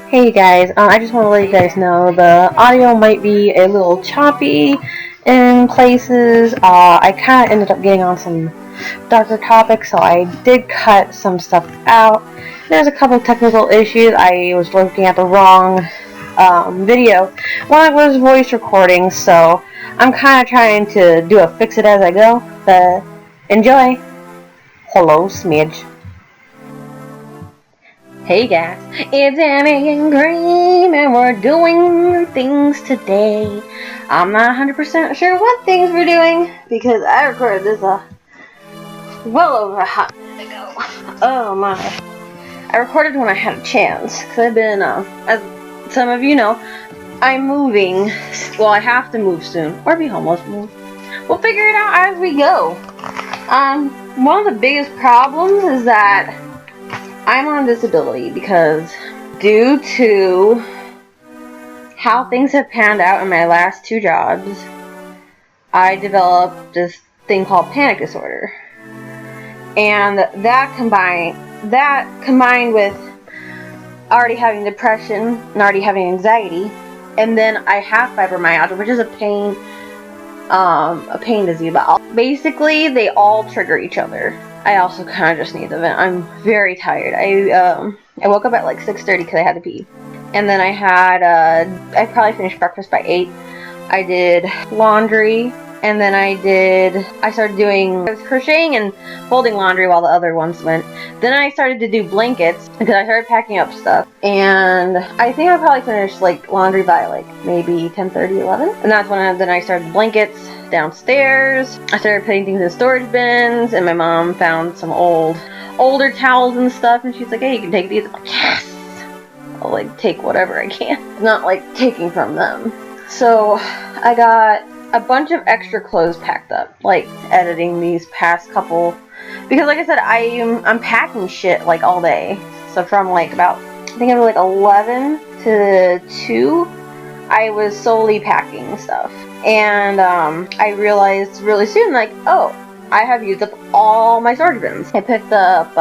Hey guys, I just want to let you guys know the audio might be a little choppy in places. I kind of ended up getting on some darker topics, so I did cut some stuff out. There's a couple of technical issues. I was looking at the wrong video when I was voice recording, so I'm kind of trying to do a fix it as I go. But enjoy. Hello, Smidge. Hey guys, it's Annie and Cream, and we're doing things today. I'm not 100% sure what things we're doing because I recorded this well over a hot minute ago. Oh my. I recorded when I had a chance because I've been, as some of you know, I'm moving. Well, I have to move soon or be homeless. We'll figure it out as we go. One of the biggest problems is that I'm on disability because due to how things have panned out in my last two jobs, I developed this thing called panic disorder. And that combined with already having depression and already having anxiety, and then I have fibromyalgia, which is a pain disease. But basically, they all trigger each other. I also kind of just need to vent. I'm very tired. I woke up at like 6:30 because I had to pee. And then I probably finished breakfast by 8. I did laundry. And then I was crocheting and folding laundry while the other ones went. Then I started to do blankets because I started packing up stuff. And I think I probably finished like laundry by like maybe 10:30, 11. And that's when then I started blankets downstairs. I started putting things in storage bins, and my mom found some older towels and stuff, and she's like, hey, you can take these. I'm like, yes! I'll like take whatever I can. Not like taking from them. So I got a bunch of extra clothes packed up, like editing these past couple, because like I said, I'm packing shit like all day. So from like about, I think it was like 11 to 2, I was solely packing stuff. And I realized really soon, like, oh, I have used up all my storage bins. I picked up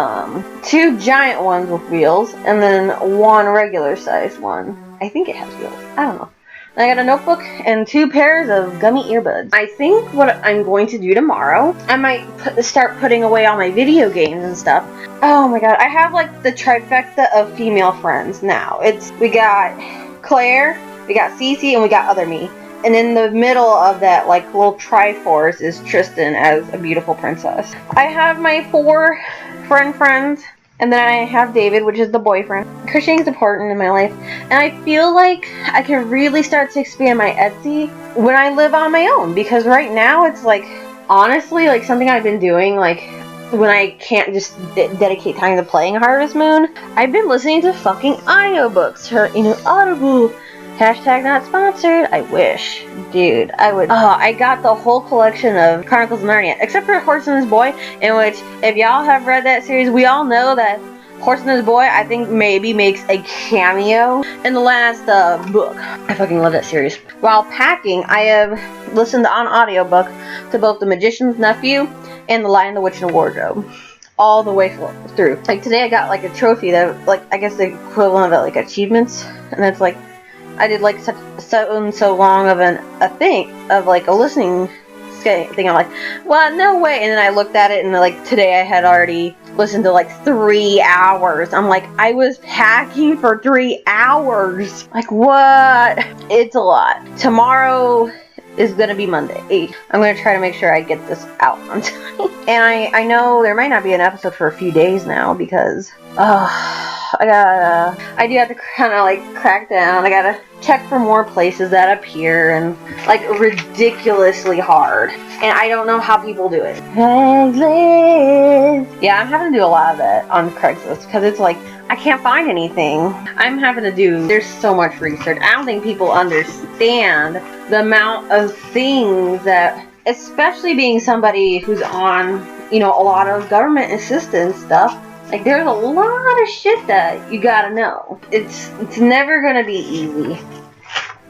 2 giant ones with wheels, and then 1 regular sized one. I think it has wheels. I don't know. I got a notebook and 2 pairs of gummy earbuds. I think what I'm going to do tomorrow, I might start putting away all my video games and stuff. Oh my god, I have like the trifecta of female friends now. We got Claire, we got Cece, and we got other me. And in the middle of that like little triforce is Tristan as a beautiful princess. I have my 4 friends. And then I have David, which is the boyfriend. Crocheting is important in my life. And I feel like I can really start to expand my Etsy when I live on my own. Because right now it's like, honestly, like something I've been doing, like when I can't just dedicate time to playing Harvest Moon. I've been listening to fucking audiobooks. Audible. Hashtag not sponsored. I wish. Dude, I would. Oh, I got the whole collection of Chronicles of Narnia, except for Horse and His Boy, in which, if y'all have read that series, we all know that Horse and His Boy, I think, maybe makes a cameo in the last book. I fucking love that series. While packing, I have listened on audiobook to both The Magician's Nephew and The Lion, the Witch, and the Wardrobe. All the way through. Like, today I got, like, a trophy that, like, I guess the equivalent of, like, achievements, and it's, like, I did like so long of a thing of like a listening thing. I'm like, well, no way. And then I looked at it, and like today I had already listened to like 3 hours. I'm like, I was packing for 3 hours. Like, what? It's a lot. Tomorrow is gonna be Monday. I'm gonna try to make sure I get this out on time. And I know there might not be an episode for a few days now because I do have to kind of like crack down. I gotta check for more places that appear and like ridiculously hard. And I don't know how people do it. Craigslist. Yeah, I'm having to do a lot of that on Craigslist because it's like I can't find anything. I'm having to do, there's so much research. I don't think people understand the amount of things that, especially being somebody who's on, a lot of government assistance stuff. Like, there's a lot of shit that you gotta know. It's never gonna be easy.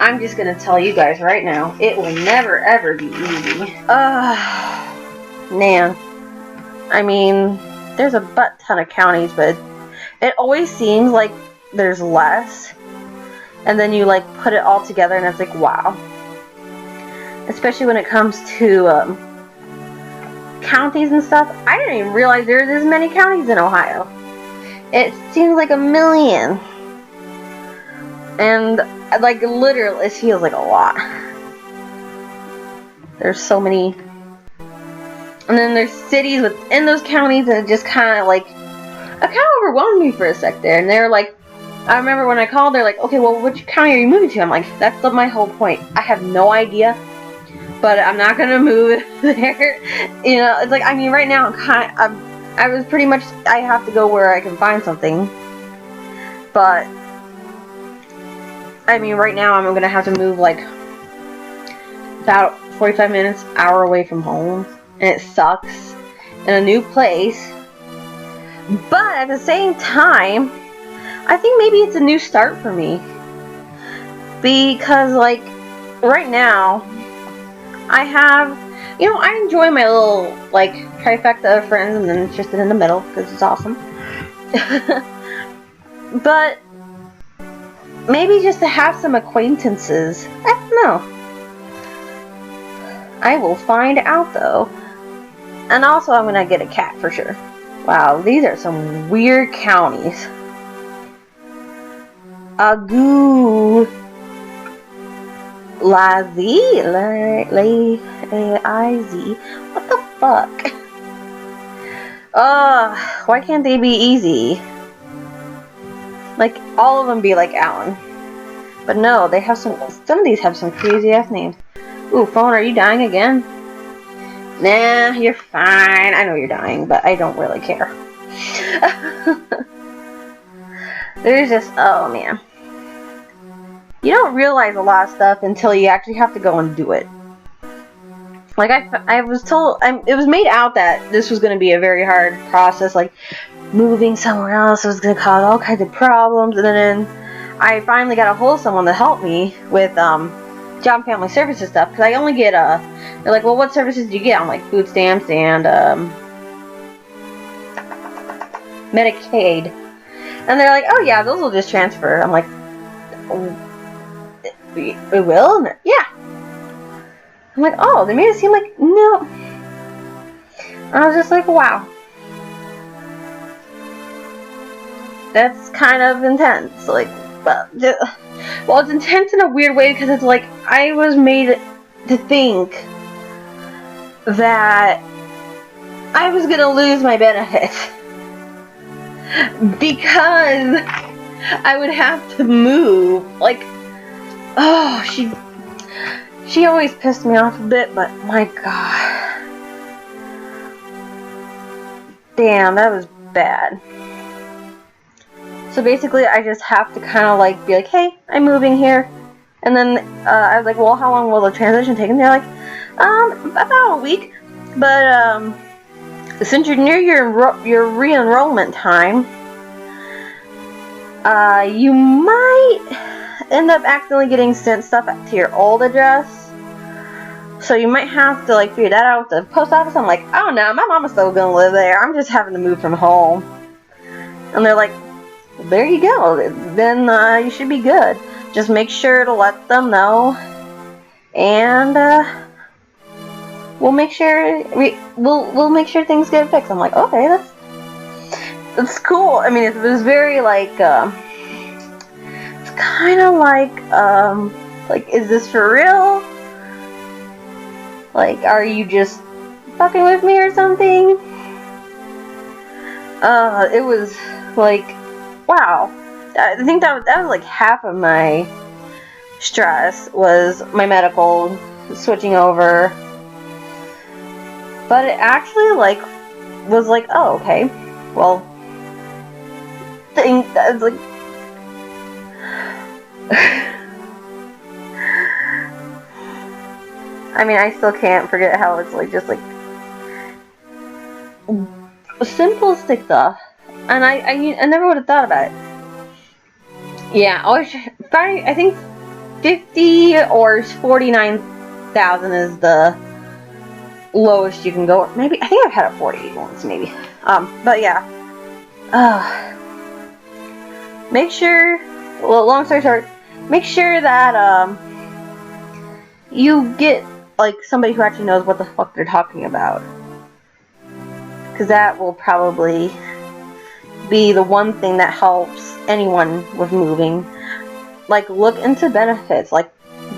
I'm just gonna tell you guys right now, it will never ever be easy. Man. I mean, there's a butt ton of counties, but it always seems like there's less. and then you like put it all together, and it's like, wow. Especially when it comes to counties and stuff. I didn't even realize there's this many counties in Ohio. It seems like a million. And like literally it feels like a lot. There's so many. And then there's cities within those counties, and it just kind of like, it kind of overwhelmed me for a sec there. And they were like, I remember when I called, they're like, okay, well, which county are you moving to? I'm like, that's my whole point. I have no idea, but I'm not gonna move there. You know, it's like, I mean, right now I was pretty much, I have to go where I can find something. But I mean, right now I'm gonna have to move like about 45 minutes, hour away from home, and it sucks in a new place. But at the same time, I think maybe it's a new start for me, because like right now I have, you know, I enjoy my little like trifecta of friends, and then just in the middle because it's awesome. But maybe just to have some acquaintances. I don't know. I will find out though. And also I'm gonna get a cat for sure. Wow, these are some weird counties. Agoo. Lazy? Lazy? What the fuck? Why can't they be easy? Like, all of them be like Alan. But no, they have some of these have some crazy ass names. Ooh, phone, are you dying again? Nah, you're fine. I know you're dying, but I don't really care. There's just, oh man. You don't realize a lot of stuff until you actually have to go and do it. Like, I was told, it was made out that this was going to be a very hard process, like, moving somewhere else was going to cause all kinds of problems, and then I finally got a hold of someone to help me with, job and family services stuff, because I only get, they're like, well, what services do you get? I'm like, food stamps and, Medicaid. And they're like, oh yeah, those will just transfer. I'm like, it will? Yeah. I'm like, oh, they made it seem like, no. I was just like, wow. That's kind of intense. Like, well, it's intense in a weird way, because it's like, I was made to think that I was gonna lose my benefits because I would have to move. Like, oh, she always pissed me off a bit, but my god. Damn, that was bad. So basically, I just have to kind of like be like, hey, I'm moving here. And then I was like, well, how long will the transition take? And they're like, about a week. But since you're near your re-enrollment time, you might end up accidentally getting sent stuff to your old address. So you might have to like figure that out with the post office. I'm like, oh no, my mama's still gonna live there. I'm just having to move from home. And they're like, well, there you go. Then you should be good. Just make sure to let them know, and we'll make sure we'll make sure things get fixed. I'm like, okay, that's cool. I mean, it was very like it's kind of like, is this for real? Like, are you just fucking with me or something? It was like, wow. I think that was like half of my stress was my medical switching over. But it actually like was like, oh, okay. Well, that's like I mean, I still can't forget how it's like just like simplistic stuff. And I never would have thought about it. Yeah, I think 50 or 49,000 is the lowest you can go. Maybe, I think I've had a 48 once, maybe. But yeah. Make sure, well, long story short, make sure that you get like somebody who actually knows what the fuck they're talking about, because that will probably be the one thing that helps anyone with moving. Like, look into benefits. Like,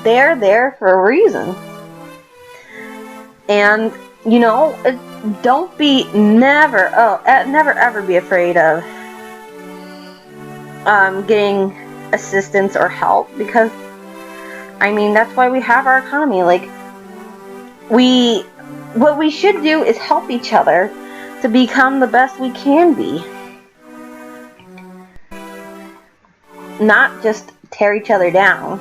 they're there for a reason. And, you know, don't be never ever be afraid of getting assistance or help, because I mean, that's why we have our economy. Like, what we should do is help each other to become the best we can be, not just tear each other down,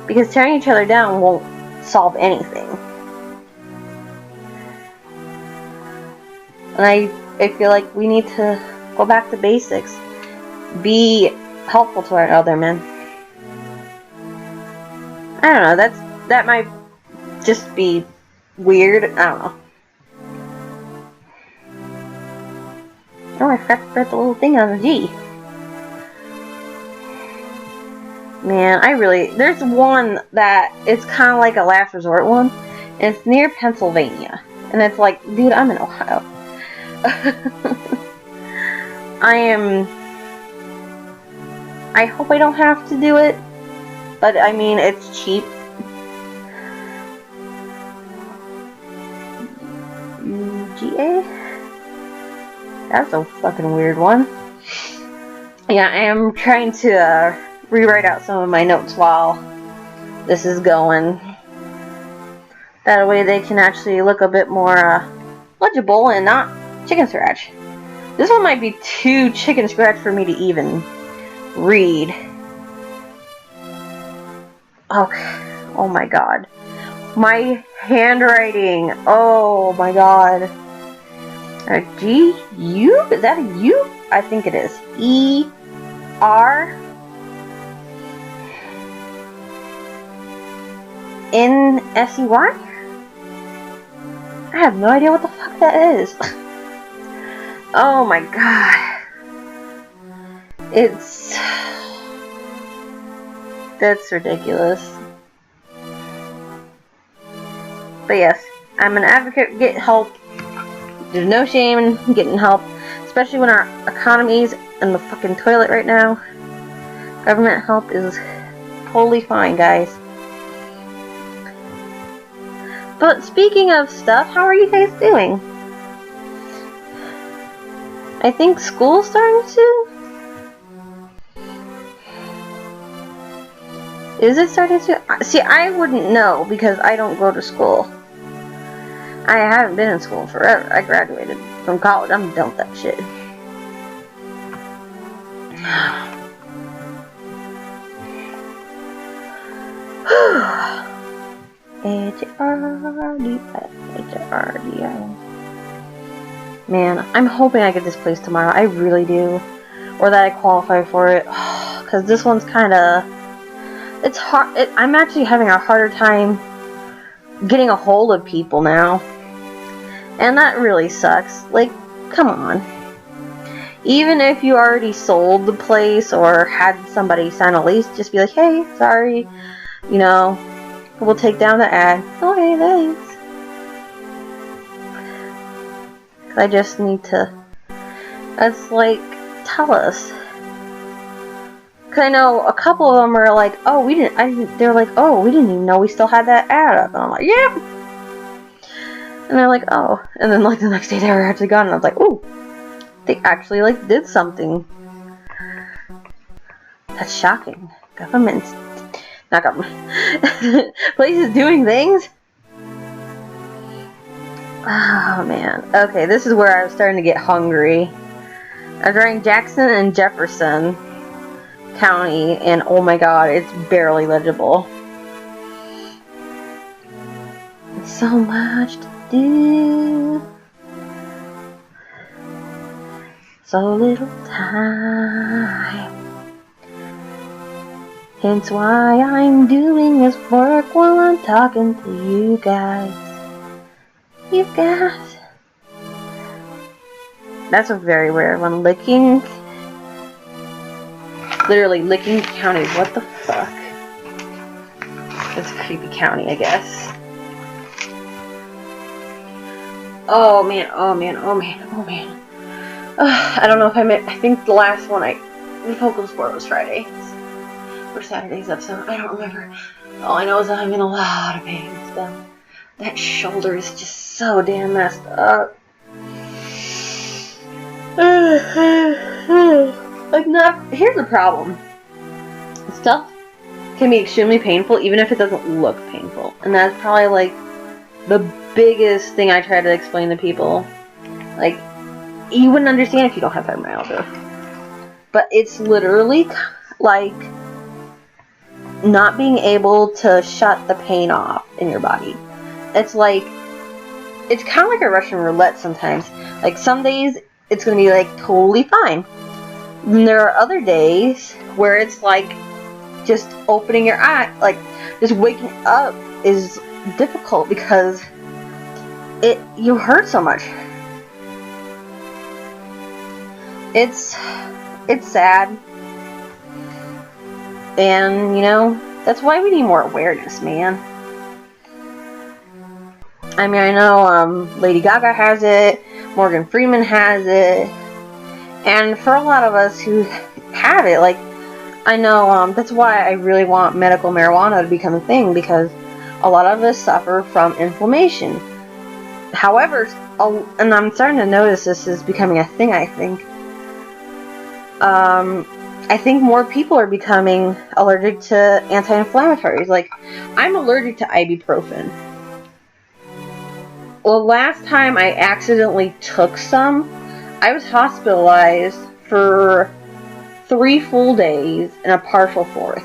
because tearing each other down won't solve anything. And I feel like we need to go back to basics. Be helpful to our other men. I don't know, that might just be weird. I don't know. Oh, I forgot to press the little thing on the G. Man, there's one that it's kind of like a last resort one, and it's near Pennsylvania. And it's like, dude, I'm in Ohio. I hope I don't have to do it, but I mean, it's cheap. UGA? That's a fucking weird one. Yeah, I am trying to rewrite out some of my notes while this is going. That way they can actually look a bit more legible and not chicken scratch. This one might be too chicken scratch for me to even read. Okay. Oh my god. My handwriting. Oh my god. G U? Is that a U? I think it is. E R N S E Y? I have no idea what the fuck that is. Oh my god. That's ridiculous. But yes, I'm an advocate. Get help. There's no shame in getting help, especially when our economy's in the fucking toilet right now. Government help is totally fine, guys. But speaking of stuff, how are you guys doing? I think school's starting soon. Is it starting to? See, I wouldn't know because I don't go to school. I haven't been in school forever. I graduated from college. I'm done with that shit. H-R-D-I. Man, I'm hoping I get this place tomorrow. I really do. Or that I qualify for it. Because this one's kind of... It's hard. I'm actually having a harder time getting a hold of people now. And that really sucks. Like, come on. Even if you already sold the place or had somebody sign a lease, just be like, hey, sorry, you know, we'll take down the ad. Okay, thanks. I just need to, it's like, tell us. Cause I know a couple of them are like, oh, they're like, oh, we didn't even know we still had that ad up. And I'm like, yep. And they're like, oh. And then like the next day they were actually gone. And I was like, ooh. They actually like did something. That's shocking. Government's... Not government. Places doing things? Oh man. Okay, this is where I was starting to get hungry. I was writing Jackson and Jefferson County, and oh my god, it's barely legible. So much to do, so little time. Hence why I'm doing this work while I'm talking to you guys. You guys. That's a very rare one. Licking. Literally Licking County. What the fuck? That's a creepy county, I guess. Oh man, oh man, oh man, oh man. I don't know if I think the last one the vocal sport was Friday. Or Saturday's episode. I don't remember. All I know is that I'm in a lot of pain still. That shoulder is just so damn messed up. Here's the problem. Stuff can be extremely painful even if it doesn't look painful. And that's probably like the biggest thing I try to explain to people. Like, you wouldn't understand if you don't have fibromyalgia. But it's literally like not being able to shut the pain off in your body. It's like, it's kind of like a Russian roulette sometimes. Like, some days it's going to be like totally fine. And there are other days where it's like just opening your eye, like just waking up is difficult because you hurt so much. It's sad. And, you know, that's why we need more awareness, man. I mean, I know Lady Gaga has it, Morgan Freeman has it, and for a lot of us who have it, like, I know that's why I really want medical marijuana to become a thing, because a lot of us suffer from inflammation. However, and I'm starting to notice this is becoming a thing, I think. I think more people are becoming allergic to anti-inflammatories. Like, I'm allergic to ibuprofen. Well, last time I accidentally took some, I was hospitalized for 3 full days and a partial 4th.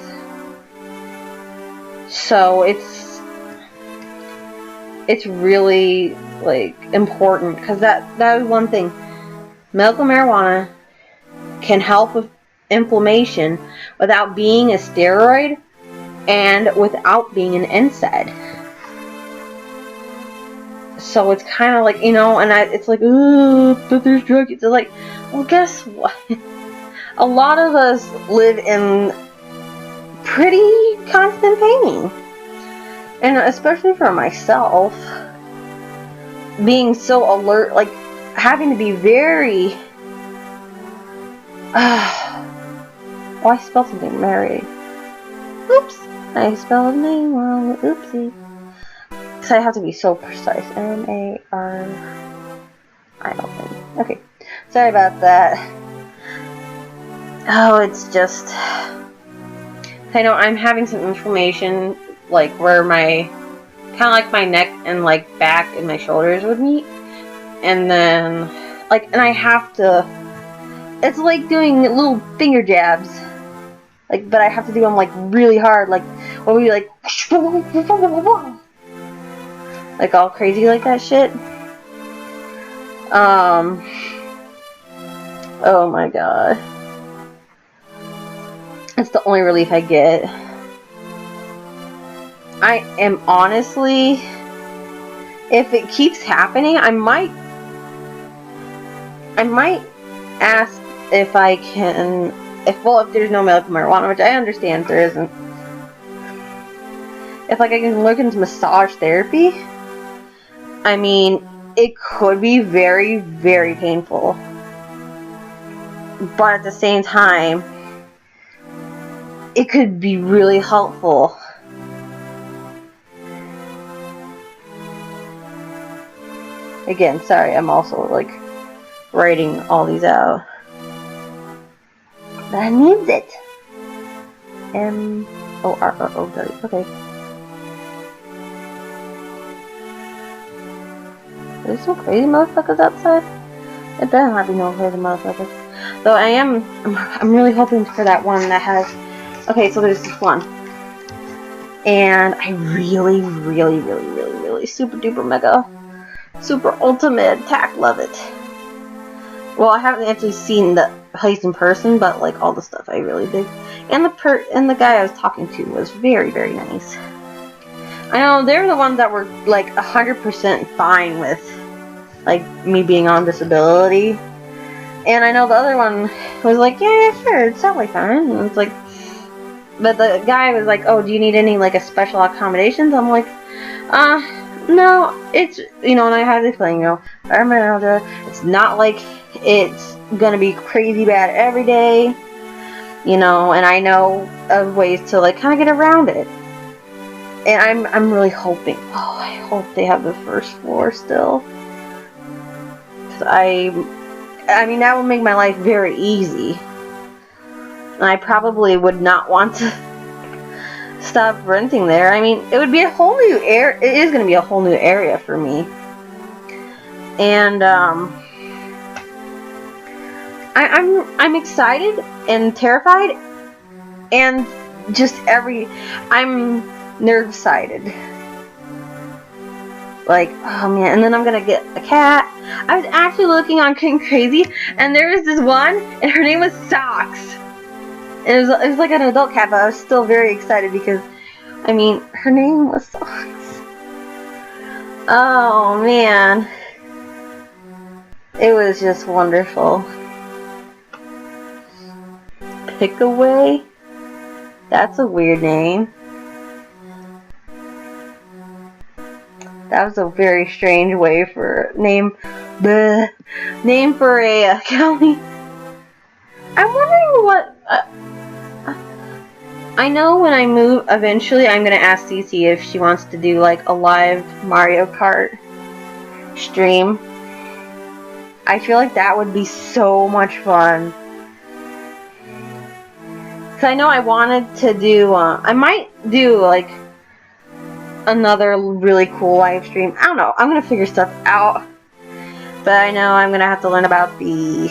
So it's really, like, important, because that was one thing. Medical marijuana can help with inflammation without being a steroid and without being an NSAID. So it's kind of like, you know, and it's like, ooh, but there's drugs. It's like, well, guess what? A lot of us live in pretty constant pain. And especially for myself, being so alert, like having to be very... Oh, I spelled something Mary. Oops. I spelled name wrong. Oopsie. Because I have to be so precise. M-A-R... I don't think. Okay. Sorry about that. Oh, it's just... I know I'm having some inflammation, like where my... kind of like my neck and like back and my shoulders would meet. And then... like, and I have to... it's like doing little finger jabs. Like, but I have to do them like really hard. Like, when we like all crazy like that shit. Oh my god. It's the only relief I get. I am honestly, if it keeps happening, I might ask if I can, if there's no medical marijuana, which I understand there isn't, if like I can look into massage therapy. I mean, it could be very, very painful, but at the same time, it could be really helpful. Again, sorry, I'm also like writing all these out. But I need it. M-O-R-O-O-W. Okay. There's some crazy motherfuckers outside. It better not be no crazy motherfuckers. Though I'm really hoping for that one that has... okay, so there's this one. And I really, really, really, really, really super duper mega super ultimate attack love it. Well, I haven't actually seen the place in person, but like all the stuff I really dig. And the guy I was talking to was very, very nice. I know they're the ones that were like 100% fine with like me being on disability. And I know the other one was like, yeah, sure, it's totally fine. And it's like, but the guy was like, oh, do you need any like a special accommodations? I'm like, no, it's, and I had to explain, it's not like it's gonna be crazy bad every day, and I know of ways to like kind of get around it. And I'm really hoping, I hope they have the first floor still. 'Cause I mean, that would make my life very easy. And I probably would not want to stop renting there. I mean, it would be a whole new area. It is going to be a whole new area for me. And I'm excited and terrified, and just I'm nerve-sided. Like, oh man, and then I'm gonna get a cat. I was actually looking on King Crazy, and there was this one, and her name was Socks. It was like an adult cat, but I was still very excited because, I mean, her name was Socks. Oh man, it was just wonderful. Pickaway? That's a weird name. That was a very strange way for name for a county. I'm wondering what. I know when I move, eventually I'm gonna ask Cece if she wants to do like a live Mario Kart stream. I feel like that would be so much fun. Cause I know I wanted to do. I might do like another really cool live stream. I don't know. I'm gonna figure stuff out. But I know I'm gonna have to learn about I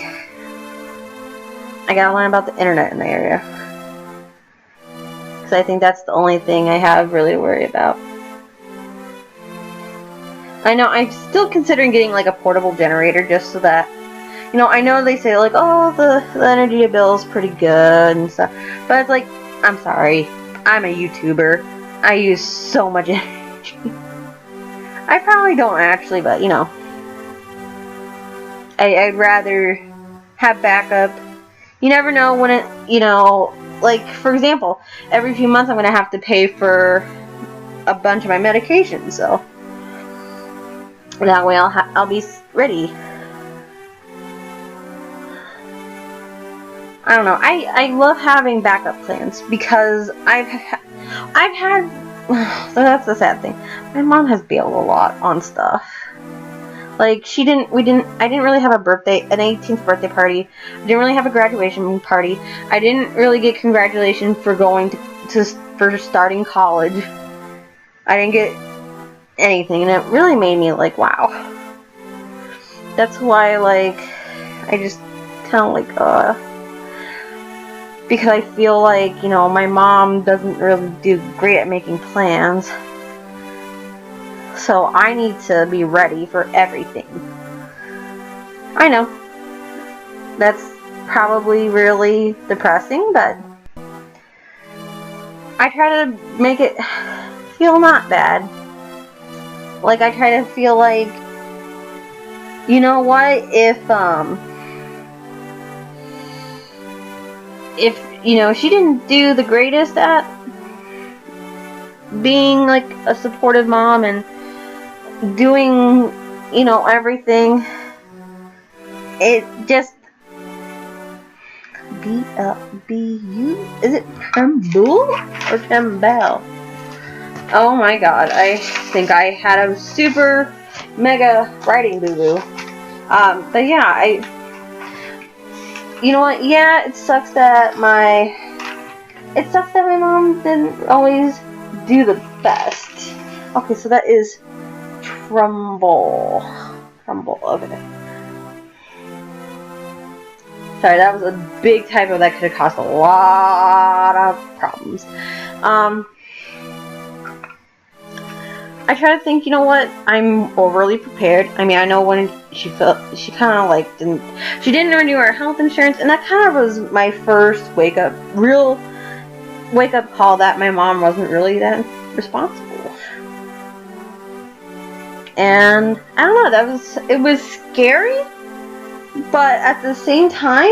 gotta learn about the internet in the area. Because I think that's the only thing I have really to worry about. I know I'm still considering getting like a portable generator just so that, I know they say like, oh, the energy bill is pretty good and stuff. But it's like, I'm sorry. I'm a YouTuber. I use so much energy. I probably don't actually, but I'd rather have backup. You never know when it, like for example, every few months I'm gonna have to pay for a bunch of my medications, so that way I'll be ready. I don't know. I love having backup plans because I've had. So that's the sad thing. My mom has bailed a lot on stuff. Like I didn't really have an 18th birthday party. I didn't really have a graduation party. I didn't really get congratulations for going for starting college. I didn't get anything, and it really made me like, wow. That's why I just kind of because I feel like, my mom doesn't really do great at making plans. So I need to be ready for everything. I know. That's probably really depressing, but I try to make it feel not bad. Like, I try to feel like, you know what, if she didn't do the greatest at being like a supportive mom and doing, everything, it just is it Tremble or Trembel? Oh my god, I think I had a super mega writing boo-boo. But yeah, you know what, yeah, it sucks that my mom didn't always do the best. Okay, so that is Trumbull, okay. Sorry, that was a big typo that could have caused a lot of problems. I try to think, you know what, I'm overly prepared. I mean, I know when she didn't renew her health insurance, and that kind of was my first real wake up call that my mom wasn't really that responsible. And I don't know, it was scary, But at the same time,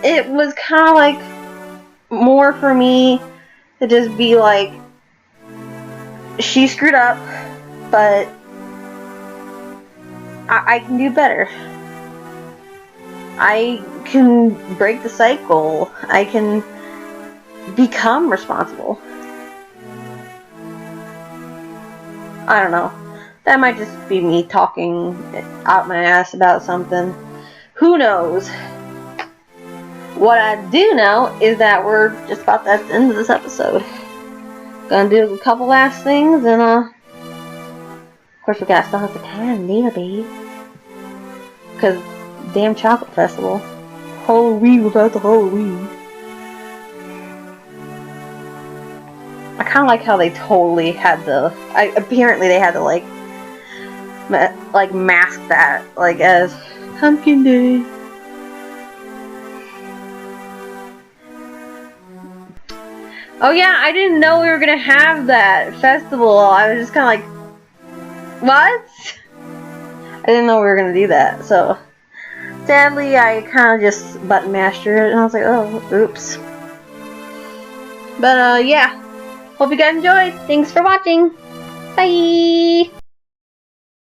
it was kind of like more for me to just be like, she screwed up, but I can do better. I can break the cycle. I can become responsible. I don't know. That might just be me talking out my ass about something. Who knows? What I do know is that we're just about at the end of this episode. Gonna do a couple last things, and of course we gotta still have the candy, baby. Cause damn chocolate festival. Halloween without the Halloween. I kind of like how they totally had to. Apparently they had to like mask that like as Pumpkin Day. Oh yeah, I didn't know we were gonna have that festival. I was just kind of like, what? I didn't know we were gonna do that. So sadly, I kind of just button mashed it, and I was like, oh, oops. But yeah, hope you guys enjoyed. Thanks for watching. Bye.